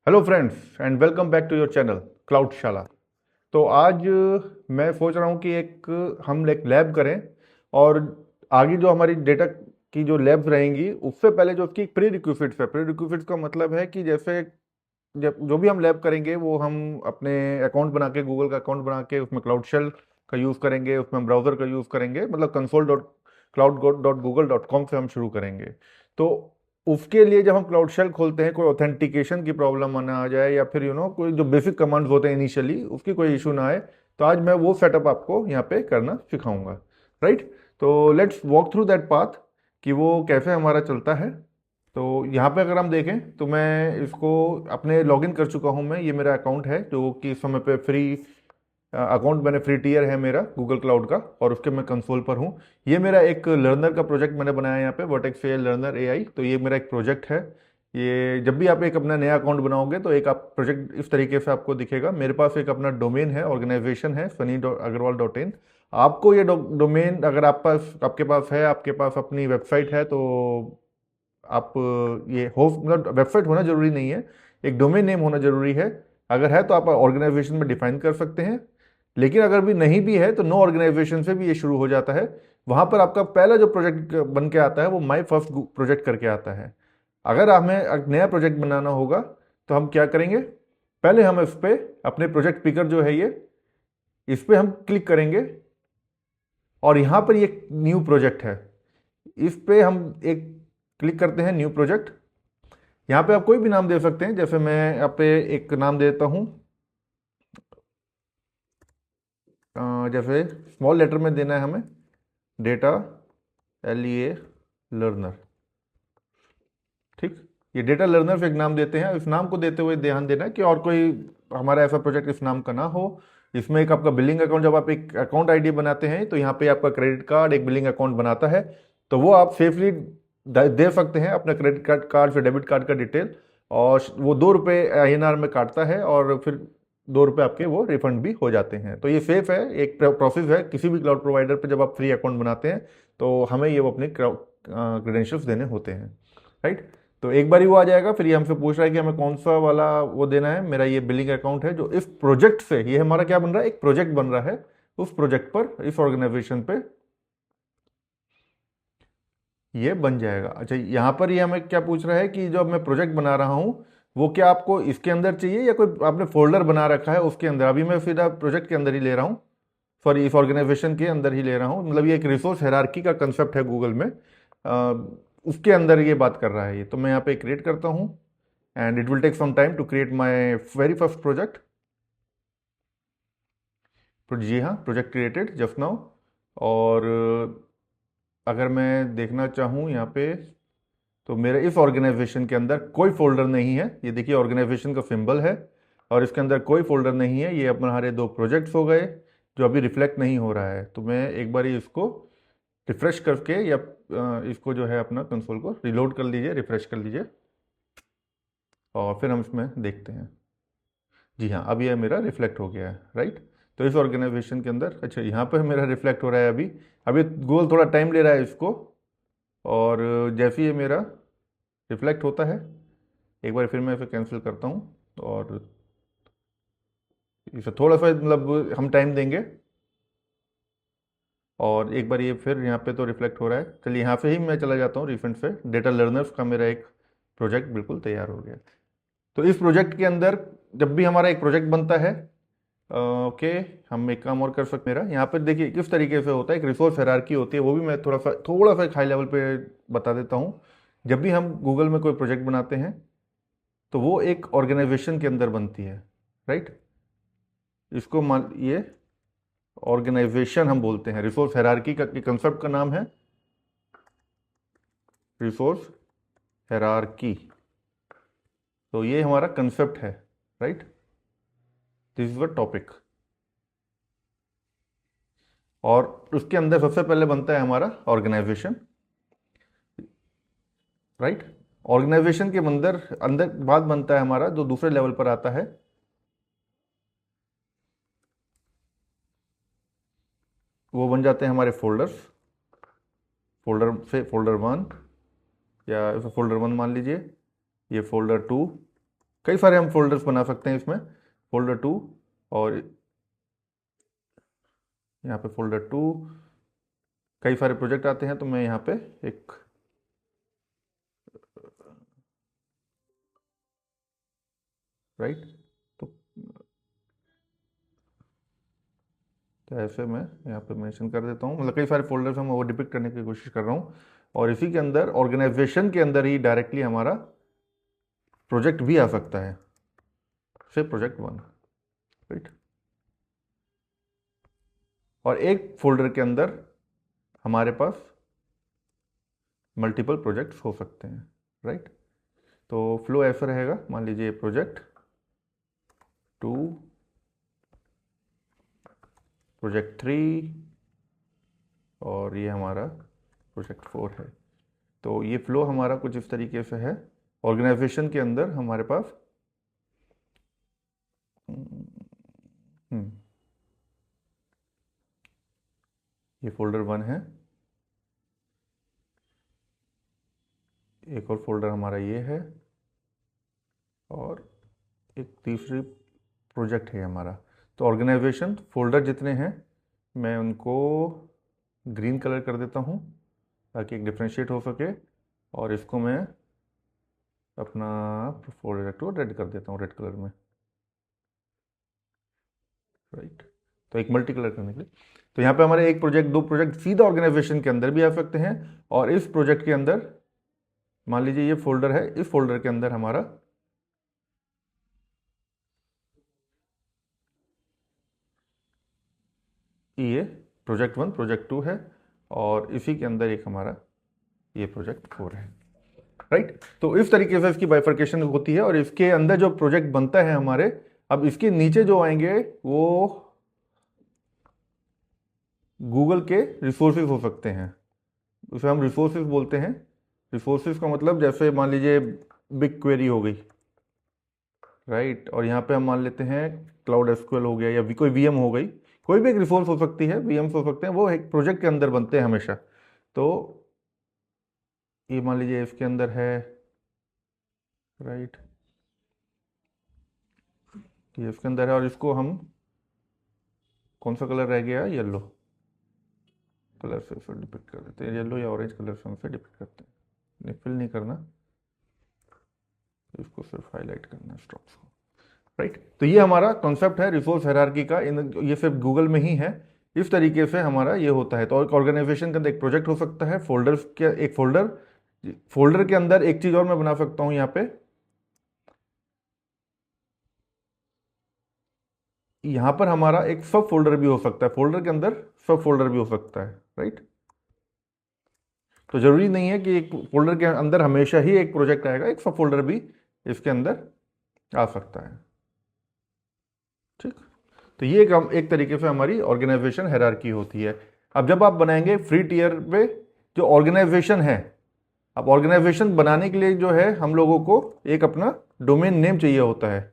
Hello friends and welcome back to your channel Cloudshala. तो आज मैं सोच रहा हूँ कि हम एक लैब करें और आगे जो हमारी डेटा की जो लैब्स रहेंगी उससे पहले जो उसकी प्री रिक्विजिट्स है। प्री रिक्विजिट्स का मतलब है कि जैसे जब जो भी हम लैब करेंगे वो हम अपने अकाउंट बना के, गूगल का अकाउंट बना के उसमें क्लाउड शेल का यूज़ करेंगे, उसमें ब्राउज़र का यूज़ करेंगे, मतलब console.cloud.google.com से हम शुरू करेंगे। तो उसके लिए जब हम क्लाउड शेल खोलते हैं, कोई ऑथेंटिकेशन की प्रॉब्लम ना आ जाए या फिर कोई जो बेसिक कमांड्स होते हैं इनिशियली उसकी कोई इशू ना आए, तो आज मैं वो सेटअप आपको यहाँ पे करना सिखाऊंगा। राइट, तो let's walk through that path कि वो कैसे हमारा चलता है। तो यहाँ पे अगर हम देखें तो मैं इसको अपने लॉगिन कर चुका हूँ। मैं, ये मेरा अकाउंट है जो कि इस समय पे फ्री अकाउंट, मैंने फ्री टियर है मेरा गूगल क्लाउड का और उसके मैं कंसोल पर हूँ। ये मेरा एक लर्नर का प्रोजेक्ट मैंने बनाया है यहाँ पे, वर्टेक्स एआई लर्नर एआई। तो ये मेरा एक प्रोजेक्ट है। ये जब भी आप एक अपना नया अकाउंट बनाओगे तो एक आप प्रोजेक्ट इस तरीके से आपको दिखेगा। मेरे पास एक अपना डोमेन है, ऑर्गेनाइजेशन है sunny.agarwal.in। आपको ये डोमेन अगर आपके पास है, आपके पास अपनी वेबसाइट है, तो आप ये होस्ट, मतलब वेबसाइट होना जरूरी नहीं है, एक डोमेन नेम होना जरूरी है। अगर है तो आप ऑर्गेनाइजेशन में डिफाइन कर सकते हैं, लेकिन अगर भी नहीं भी है तो नो ऑर्गेनाइजेशन से भी ये शुरू हो जाता है। वहां पर आपका पहला जो प्रोजेक्ट बन के आता है वो माई फर्स्ट प्रोजेक्ट करके आता है। अगर हमें एक नया प्रोजेक्ट बनाना होगा तो हम क्या करेंगे, पहले हम इस पे अपने प्रोजेक्ट पिकर जो है ये, इस पे हम क्लिक करेंगे और यहां पर ये न्यू प्रोजेक्ट है, इस पे हम एक क्लिक करते हैं, न्यू प्रोजेक्ट। यहाँ पे आप कोई भी नाम दे सकते हैं, जैसे मैं यहाँ पे एक नाम देता हूँ, जैसे स्मॉल लेटर में देना है हमें, डेटा LEA लर्नर। ठीक, ये डेटा लर्नर से एक नाम देते हैं। इस नाम को देते हुए ध्यान देना है कि और कोई हमारा ऐसा प्रोजेक्ट इस नाम का ना हो। इसमें एक आपका बिलिंग अकाउंट, जब आप एक अकाउंट आईडी बनाते हैं तो यहाँ पे आपका क्रेडिट कार्ड एक बिलिंग अकाउंट बनाता है, तो वो आप सेफली दे सकते हैं अपना क्रेडिट कार्ड से डेबिट कार्ड का डिटेल, और वो 2 रुपये INR में काटता है और फिर 2 रुपये आपके वो रिफंड भी हो जाते हैं। तो ये सेफ है, एक प्रोसेस है। किसी भी क्लाउड प्रोवाइडर पे जब आप फ्री अकाउंट बनाते हैं तो हमें ये वो अपने क्रेडेंशियल्स देने होते हैं। राइट, तो एक बार ही वो आ जाएगा, फिर ये हमसे पूछ रहा है कि हमें कौन सा वाला वो देना है। मेरा ये बिलिंग अकाउंट है जो इस प्रोजेक्ट से, ये हमारा क्या बन रहा है, एक प्रोजेक्ट बन रहा है। उस प्रोजेक्ट पर, इस ऑर्गेनाइजेशन पे ये बन जाएगा। अच्छा, यहाँ पर ये हमें क्या पूछ रहा है कि जो मैं प्रोजेक्ट बना रहा हूँ वो क्या आपको इसके अंदर चाहिए या कोई आपने फोल्डर बना रखा है उसके अंदर। अभी मैं सीधा प्रोजेक्ट के अंदर ही ले रहा हूँ, सॉरी इस ऑर्गेनाइजेशन के अंदर ही ले रहा हूँ। मतलब ये एक रिसोर्स हायरार्की का कंसेप्ट है गूगल में, उसके अंदर ये बात कर रहा है ये। तो मैं यहाँ पे क्रिएट करता हूँ and it will take some time to create my very first project. जी हाँ, प्रोजेक्ट क्रिएटेड जस्ट नाउ। और अगर मैं देखना चाहूँ यहाँ पे, तो मेरे इस ऑर्गेनाइजेशन के अंदर कोई फोल्डर नहीं है। ये देखिए ऑर्गेनाइजेशन का सिंबल है और इसके अंदर कोई फोल्डर नहीं है। ये हमारे 2 प्रोजेक्ट्स हो गए जो अभी रिफ्लेक्ट नहीं हो रहा है। तो मैं एक बार इसको रिफ्रेश करके या इसको जो है अपना कंसोल को रिलोड कर लीजिए, रिफ्रेश कर लीजिए और फिर हम इसमें देखते हैं। जी हाँ, अब ये मेरा रिफ्लेक्ट हो गया है। राइट, तो इस ऑर्गेनाइजेशन के अंदर, अच्छा यहाँ पर मेरा रिफ्लेक्ट हो रहा है अभी। अभी गूगल थोड़ा टाइम ले रहा है इसको, और जैसे ही ये मेरा रिफ्लेक्ट होता है, एक बार फिर मैं इसे कैंसिल करता हूँ और इसे थोड़ा सा मतलब हम टाइम देंगे। और एक बार ये फिर यहाँ पे तो रिफ्लेक्ट हो रहा है। चलिए यहाँ से ही मैं चला जाता हूँ रिफंड से। डेटा लर्नर्स का मेरा एक प्रोजेक्ट बिल्कुल तैयार हो गया। तो इस प्रोजेक्ट के अंदर जब भी हमारा एक प्रोजेक्ट बनता है, ओके, हम एक काम और कर सकते हैं। मेरा यहाँ पर देखिए किस तरीके से होता है, एक रिसोर्स हायरार्की होती है, वो भी मैं थोड़ा सा एक हाई लेवल पे बता देता हूँ। जब भी हम गूगल में कोई प्रोजेक्ट बनाते हैं तो वो एक ऑर्गेनाइजेशन के अंदर बनती है। राइट, इसको मान ये ऑर्गेनाइजेशन हम बोलते हैं। रिसोर्स हायरार्की का कंसेप्ट का नाम है रिसोर्स हायरार्की। तो ये हमारा कंसेप्ट है। Right, this is the topic. और उसके अंदर सबसे पहले बनता है हमारा ऑर्गेनाइजेशन। राइट, ऑर्गेनाइजेशन के अंदर अंदर बाद बनता है हमारा जो दूसरे लेवल पर आता है, वो बन जाते हैं हमारे फोल्डर्स। फोल्डर से फोल्डर 1, या फोल्डर 1 मान लीजिए, ये फोल्डर 2, कई सारे हम फोल्डर्स बना सकते हैं इसमें, फोल्डर 2, और यहाँ पे फोल्डर 2 कई सारे प्रोजेक्ट आते हैं, तो मैं यहाँ पे एक राइट, तो ऐसे मैं यहाँ पे मेंशन कर देता हूँ, मतलब कई सारे फोल्डर्स हम वो डिपिक्ट करने की कोशिश कर रहा हूँ, और इसी के अंदर ऑर्गेनाइजेशन के अंदर ही डायरेक्टली हमारा प्रोजेक्ट भी आ सकता है, से प्रोजेक्ट 1, राइट। और एक फोल्डर के अंदर हमारे पास मल्टीपल प्रोजेक्ट्स हो सकते हैं, राइट। तो फ्लो ऐसा रहेगा, मान लीजिए प्रोजेक्ट 2, प्रोजेक्ट 3, और ये हमारा प्रोजेक्ट 4 है। तो ये फ्लो हमारा कुछ इस तरीके से है। ऑर्गेनाइजेशन के अंदर हमारे पास ये फोल्डर 1 है, एक और फोल्डर हमारा ये है, और एक तीसरी प्रोजेक्ट है हमारा। तो ऑर्गेनाइजेशन फोल्डर जितने हैं मैं उनको ग्रीन कलर कर देता हूँ ताकि एक डिफ्रेंशिएट हो सके, और इसको मैं अपना प्रोजेक्ट को रेड कर देता हूँ, रेड कलर में, राइट। तो एक मल्टी कलर करने के लिए, तो यहाँ पे हमारे एक प्रोजेक्ट, दो प्रोजेक्ट सीधा ऑर्गेनाइजेशन के अंदर भी आ सकते हैं, और इस प्रोजेक्ट के अंदर मान लीजिए ये फोल्डर है, इस फोल्डर के अंदर हमारा ये प्रोजेक्ट 1, प्रोजेक्ट 2 है, और इसी के अंदर एक हमारा ये प्रोजेक्ट 4 है, राइट। तो इस तरीके से इसकी बाइफर्केशन होती है, और इसके अंदर जो प्रोजेक्ट बनता है हमारे, अब इसके नीचे जो आएंगे वो गूगल के रिसोर्सेज हो सकते हैं, उसे हम रिसोर्सेज बोलते हैं। रिसोर्सेज का मतलब जैसे मान लीजिए बिग क्वेरी हो गई, राइट, और यहाँ पे हम मान लेते हैं क्लाउड एसक्यूएल हो गया, या कोई वीएम हो गई, कोई भी एक रिसोर्स हो सकती है, वीएम्स हो सकते हैं, वो एक प्रोजेक्ट के अंदर बनते हैं हमेशा। तो ये मान लीजिए इसके अंदर है, राइट, ये इसके अंदर है, और इसको हम कौन सा कलर रह गया, येलो कलर से फिर डिपिक्ट कर देते हैं, येलो या ऑरेंज कलर से हम फिर डिपिक्ट करते हैं, फिल नहीं करना, इसको सिर्फ हाईलाइट करना स्ट्रोक्स को, राइट। तो ये हमारा कॉन्सेप्ट है रिसोर्स हायरार्की का, ये सिर्फ गूगल में ही है। इस तरीके से हमारा ये होता है। तो एक ऑर्गेनाइजेशन के अंदर एक प्रोजेक्ट हो सकता है, फोल्डर्स के एक फोल्डर के अंदर एक चीज और मैं बना सकता हूं, यहाँ पे यहाँ पर हमारा एक सब फोल्डर भी हो सकता है, फोल्डर के अंदर सब फोल्डर भी हो सकता है, राइट। तो जरूरी नहीं है कि एक फोल्डर के अंदर हमेशा ही एक प्रोजेक्ट आएगा, एक सब फोल्डर भी इसके अंदर आ सकता है, ठीक। तो ये एक तरीके से हमारी ऑर्गेनाइजेशन हायरार्की होती है। अब जब आप बनाएंगे फ्री टियर पे जो ऑर्गेनाइजेशन है, अब ऑर्गेनाइजेशन बनाने के लिए जो है हम लोगों को एक अपना डोमेन नेम चाहिए होता है।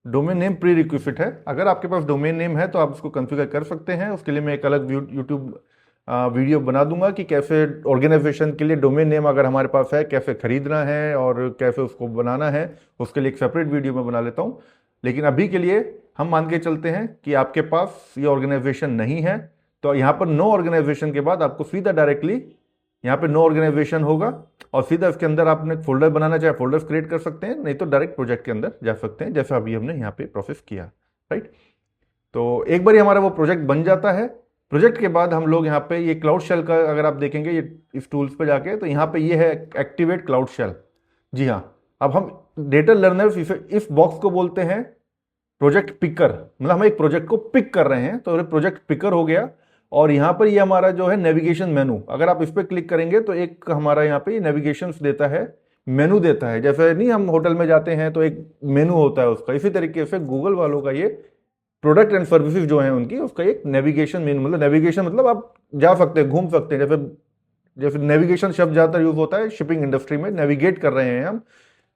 डोमेन नेम प्री रिक्विजिट है। अगर आपके पास डोमेन नेम है तो आप उसको कॉन्फ़िगर कर सकते हैं। उसके लिए मैं एक अलग यूट्यूब वीडियो बना दूंगा कि कैसे ऑर्गेनाइजेशन के लिए डोमेन नेम अगर हमारे पास है कैसे खरीदना है और कैसे उसको बनाना है, उसके लिए एक सेपरेट वीडियो मैं बना लेता हूँ। लेकिन अभी के लिए हम मान के चलते हैं कि आपके पास ये ऑर्गेनाइजेशन नहीं है, तो यहाँ पर नो ऑर्गेनाइजेशन के बाद आपको सीधा डायरेक्टली यहाँ पे नो ऑर्गेनाइजेशन होगा, और सीधा इसके अंदर आपने फोल्डर बनाना चाहे फोल्डर्स क्रिएट कर सकते हैं, नहीं तो डायरेक्ट प्रोजेक्ट के अंदर जा सकते हैं, जैसा अभी हमने यहाँ पे प्रोसेस किया, राइट। तो एक बार हमारा वो प्रोजेक्ट बन जाता है। प्रोजेक्ट के बाद हम लोग यहाँ पे ये क्लाउड शेल का अगर आप देखेंगे ये इस टूल्स पे जाके, तो यहाँ पे ये है एक्टिवेट क्लाउड शेल। जी हाँ, अब हम डेटा लर्नर्स इस बॉक्स को बोलते हैं प्रोजेक्ट पिकर, मतलब हम एक प्रोजेक्ट को पिक कर रहे हैं, तो प्रोजेक्ट पिकर हो गया। और यहाँ पर ये हमारा जो है नेविगेशन मेनू, अगर आप इस पर क्लिक करेंगे तो एक हमारा यहाँ पे नेविगेशन देता है, मेनू देता है। जैसे नहीं हम होटल में जाते हैं तो एक मेनू होता है उसका, इसी तरीके से गूगल वालों का ये प्रोडक्ट एंड सर्विसेज जो है उनकी, उसका एक नेविगेशन मेनू, मतलब नेविगेशन मतलब आप जा सकते हैं, घूम सकते हैं। जैसे जैसे नेविगेशन शब्द ज्यादातर यूज होता है शिपिंग इंडस्ट्री में, नेविगेट कर रहे हैं हम,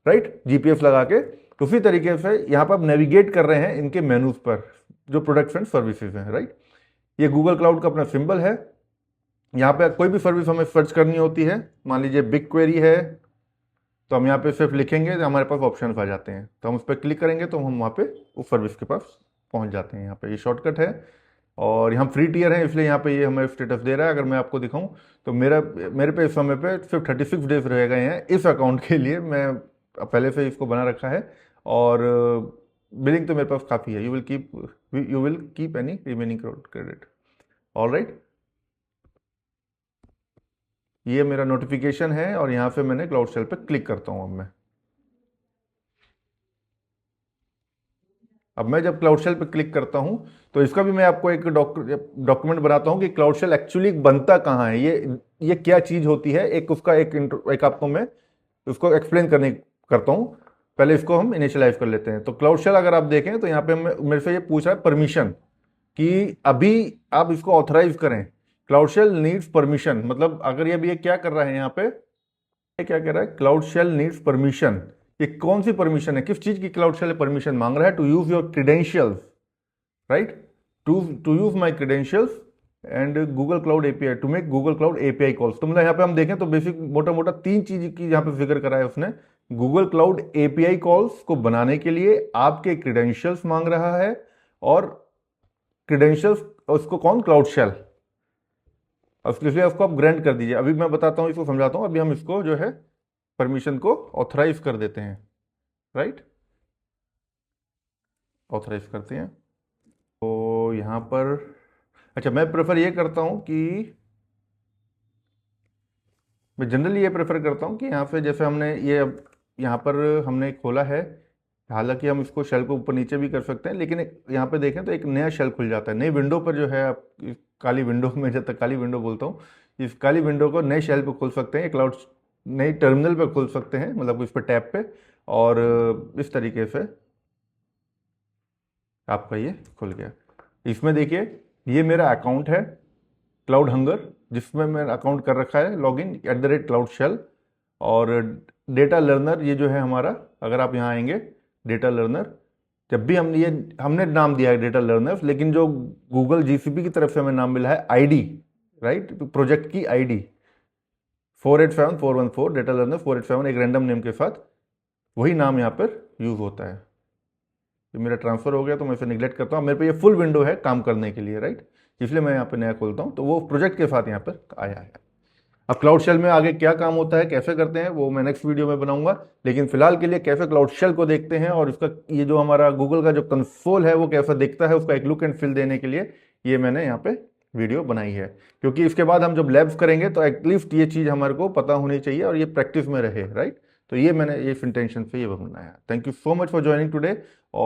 राइट, जीपीएस लगा के। उसी तरीके से यहाँ पर आप नेविगेट कर रहे हैं इनके मेनूज पर जो प्रोडक्ट्स एंड सर्विसेज हैं, राइट। ये गूगल क्लाउड का अपना सिंबल है। यहाँ पे कोई भी सर्विस हमें सर्च करनी होती है, मान लीजिए बिग क्वेरी है, तो हम यहाँ पे सिर्फ लिखेंगे तो हमारे पास ऑप्शन आ जाते हैं, तो हम उस पर क्लिक करेंगे तो हम वहाँ पे उस सर्विस के पास पहुँच जाते हैं। यहाँ पे ये शॉर्टकट है और हम फ्री टियर है इसलिए यहाँ पे ये हमें स्टेटस दे रहा है। अगर मैं आपको दिखाऊं तो मेरे पे इस समय पे सिर्फ 36 डेज रह गए हैं इस अकाउंट के लिए। मैं पहले से इसको बना रखा है और बिलिंग तो मेरे पास काफ़ी है। You will keep any remaining credit. All right, ये मेरा नोटिफिकेशन है और यहाँ पे मैंने क्लाउड शेल पे क्लिक करता हूँ। अब मैं जब क्लाउड शेल पे क्लिक करता हूँ तो इसका भी मैं आपको एक डॉक्यूमेंट बनाता हूँ कि क्लाउड शेल एक्चुअली बनता कहाँ है, ये क्या चीज़ होती है। एक उसका एक आपको मैं उसको एक्सप्लेन करता हूँ। पहले इसको हम इनिशियलाइज कर लेते हैं। तो क्लाउड शेल अगर आप देखें तो यहाँ पे मेरे से ये पूछ रहा है परमिशन कि अभी आप इसको ऑथराइज करें। क्लाउड शेल नीड्स परमिशन, मतलब अगर ये भी ये क्या कर रहा है यहाँ पे, ये क्या कह रहा है, क्लाउड शेल नीड्स परमिशन। ये कौन सी परमिशन है, किस चीज की क्लाउड शेल परमिशन मांग रहा है? To use your credentials, right, to use my credentials and Google Cloud API to make Google Cloud API calls. तो मतलब यहाँ पे हम देखें तो बेसिक मोटा मोटा 3 चीज की यहाँ पे जिक्र करा है उसने। गूगल क्लाउड एपीआई कॉल्स को बनाने के लिए आपके क्रीडेंशियल्स मांग रहा है और क्रीडेंशियल्स उसको कौन, क्लाउड शेल, इसलिए उसको आप ग्रांट कर दीजिए। अभी मैं बताता हूँ, इसको समझाता हूँ। अभी हम इसको जो है परमिशन को ऑथराइज कर देते हैं, राइट, ऑथराइज करते हैं। तो यहाँ पर अच्छा, मैं प्रेफर ये करता हूँ कि मैं जनरली ये प्रेफर करता हूँ कि यहाँ पे जैसे हमने ये यहाँ पर हमने खोला है, हालांकि हम इसको शेल को ऊपर नीचे भी कर सकते हैं, लेकिन यहाँ पे देखें तो एक नया शेल खुल जाता है। नई विंडो पर जो है आप इस काली विंडो में, जब तक काली विंडो बोलता हूँ, इस काली विंडो को नए शेल पे खोल सकते हैं, क्लाउड नई टर्मिनल पे खोल सकते हैं, मतलब इस पर टैब पे, और इस तरीके से आपका ये खुल गया। इसमें देखिए ये मेरा अकाउंट है क्लाउड हंगर, जिसमें मैंने अकाउंट कर रखा है लॉगिन @क्लाउड शेल। और डेटा लर्नर ये जो है हमारा, अगर आप यहाँ आएंगे डेटा लर्नर, जब भी हमने नाम दिया है डेटा लर्नर, लेकिन जो गूगल जीसीपी की तरफ से हमें नाम मिला है आईडी, राइट, प्रोजेक्ट की आईडी 487414 डेटा लर्नर 487 एक रैंडम नेम के साथ, वही नाम यहाँ पर यूज होता है। ये मेरा ट्रांसफर हो गया तो मैं इसे निगलेक्ट करता हूँ। मेरे पे ये फुल विंडो है काम करने के लिए, राइट, इसलिए मैं यहाँ पे नया खोलता हूँ, तो वो प्रोजेक्ट के साथ यहाँ पर आया है। अब क्लाउड शेल में आगे क्या काम होता है, कैसे करते हैं, वो मैं नेक्स्ट वीडियो में बनाऊंगा। लेकिन फिलहाल के लिए कैसे क्लाउड शेल को देखते हैं और इसका ये जो हमारा गूगल का जो कंसोल है वो कैसा दिखता है, उसका एक लुक एंड फील देने के लिए ये मैंने यहाँ पे वीडियो बनाई है। क्योंकि इसके बाद हम जब लैब्स करेंगे तो एटलीस्ट ये चीज़ हमारे को पता होनी चाहिए और ये प्रैक्टिस में रहे, राइट। तो ये मैंने इस इंटेंशन से ये बनाया। Thank you so much for joining today.